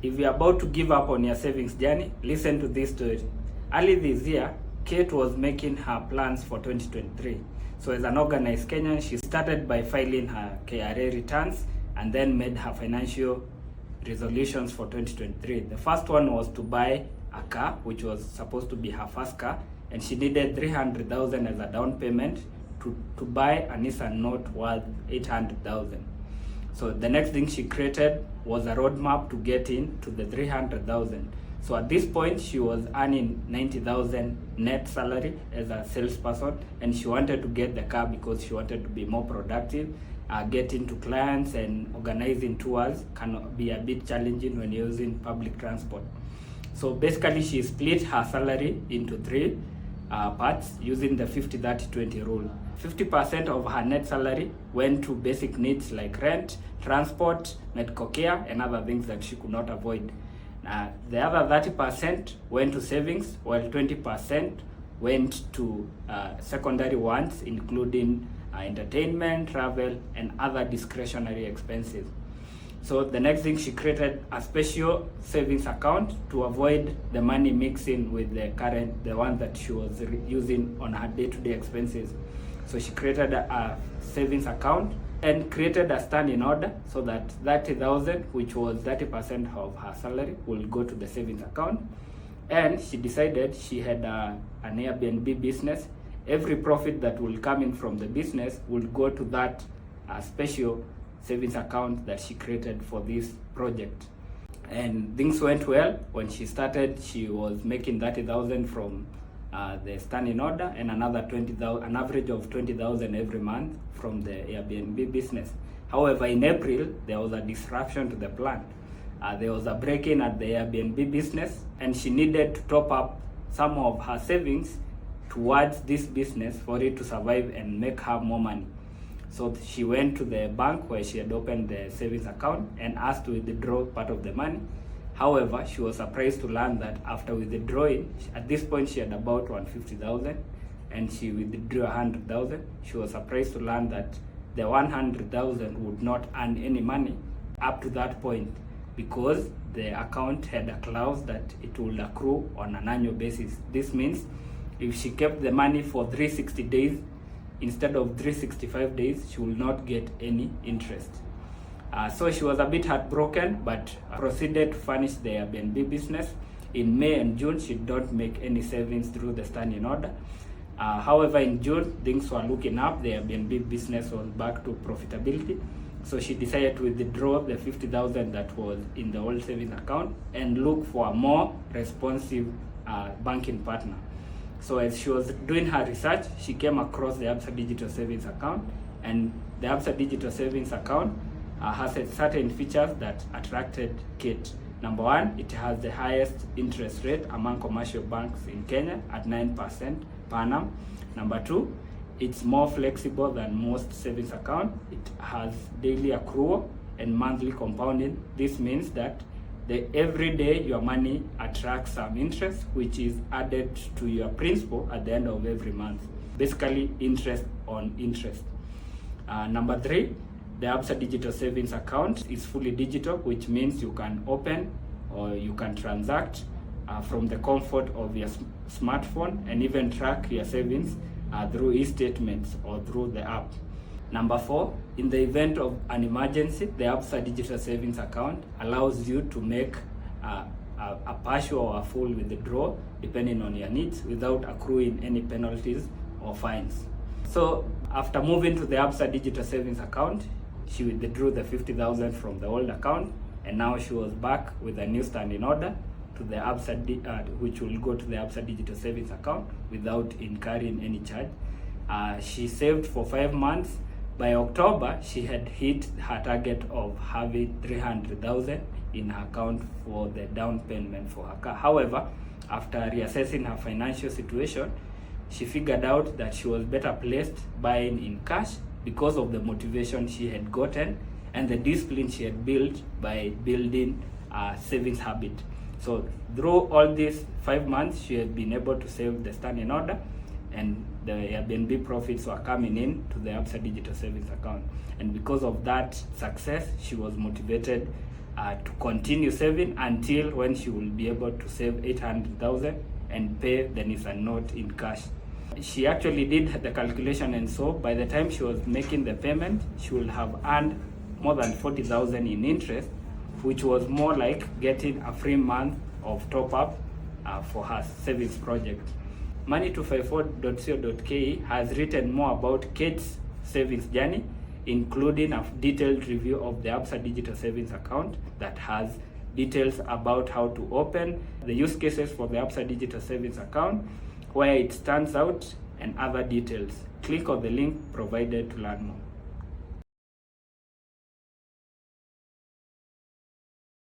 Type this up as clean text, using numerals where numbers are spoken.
If you're about to give up on your savings journey, listen to this story. Early this year, Kate was making her plans for 2023. So as an organized Kenyan, she started by filing her KRA returns and then made her financial resolutions for 2023. The first one was to buy a car, which was supposed to be her first car, and she needed 300,000 as a down payment to buy a Nissan Note worth 800,000. So the next thing she created was a roadmap to get into the 300,000. So at this point, she was earning 90,000 net salary as a salesperson, and she wanted to get the car because she wanted to be more productive. Getting to clients and organizing tours can be a bit challenging when you're using public transport. So basically, she split her salary into three parts using the 50-30-20 rule. 50% of her net salary went to basic needs like rent, transport, medical care, and other things that she could not avoid. The other 30% went to savings, while 20% went to secondary wants, including entertainment, travel, and other discretionary expenses. So the next thing, she created a special savings account to avoid the money mixing with the one that she was using on her day-to-day expenses. So she created a savings account and created a standing order so that 30,000, which was 30% of her salary, will go to the savings account. And she decided she had an Airbnb business. Every profit that will come in from the business will go to that special savings account that she created for this project. And things went well. When she started, she was making 30,000 from the standing order and another 20,000, an average of 20,000 every month from the Airbnb business. However, in April, there was a disruption to the plan. There was a break-in at the Airbnb business, and she needed to top up some of her savings towards this business for it to survive and make her more money. So she went to the bank where she had opened the savings account and asked to withdraw part of the money. However, she was surprised to learn that after withdrawing, at this point she had about 150,000 and she withdrew 100,000. She was surprised to learn that the 100,000 would not earn any money up to that point because the account had a clause that it will accrue on an annual basis. This means if she kept the money for 360 days, instead of 365 days, she will not get any interest. So she was a bit heartbroken, but proceeded to furnish the Airbnb business. In May and June, she don't make any savings through the standing order. However, in June, things were looking up. The Airbnb business was back to profitability. So she decided to withdraw the 50,000 that was in the old savings account and look for a more responsive banking partner. So as she was doing her research, she came across the 𝐓𝐡𝐢𝐬 Digital Savings Account, and the 𝐓𝐡𝐢𝐬 Digital Savings Account has certain features that attracted Kate. Number one, it has the highest interest rate among commercial banks in Kenya at 9% per annum. Number two, it's more flexible than most savings accounts. It has daily accrual and monthly compounding. This means that every day your money attracts some interest, which is added to your principal at the end of every month. Basically, interest on interest. Number three, the 𝐓𝐡𝐢𝐬 Digital Savings Account is fully digital, which means you can open or you can transact from the comfort of your smartphone and even track your savings through e-statements or through the app. Number four, in the event of an emergency, the 𝐓𝐡𝐢𝐬 Digital Savings Account allows you to make a partial or a full withdrawal depending on your needs without accruing any penalties or fines. So after moving to the 𝐓𝐡𝐢𝐬 Digital Savings Account, she withdrew the 50,000 from the old account, and now she was back with a new standing order to the which will go to the 𝐓𝐡𝐢𝐬 Digital Savings Account without incurring any charge. She saved for 5 months. By October, she had hit her target of having 300,000 in her account for the down payment for her car. However, after reassessing her financial situation, she figured out that she was better placed buying in cash because of the motivation she had gotten and the discipline she had built by building a savings habit. So through all these 5 months, she had been able to save the standing order, and the Airbnb profits were coming in to the 𝐓𝐡𝐢𝐬 Digital Savings Account. And because of that success, she was motivated to continue saving until when she will be able to save 800,000 and pay the Nissan Note in cash. She actually did the calculation, and so by the time she was making the payment, she will have earned more than 40,000 in interest, which was more like getting a free month of top-up for her savings project. Money254.co.ke has written more about Kate's savings journey, including a detailed review of the 𝐓𝐡𝐢 digital savings account that has details about how to open, the use cases for the 𝐓𝐡𝐢 digital savings account, where it stands out, and other details. Click on the link provided to learn more.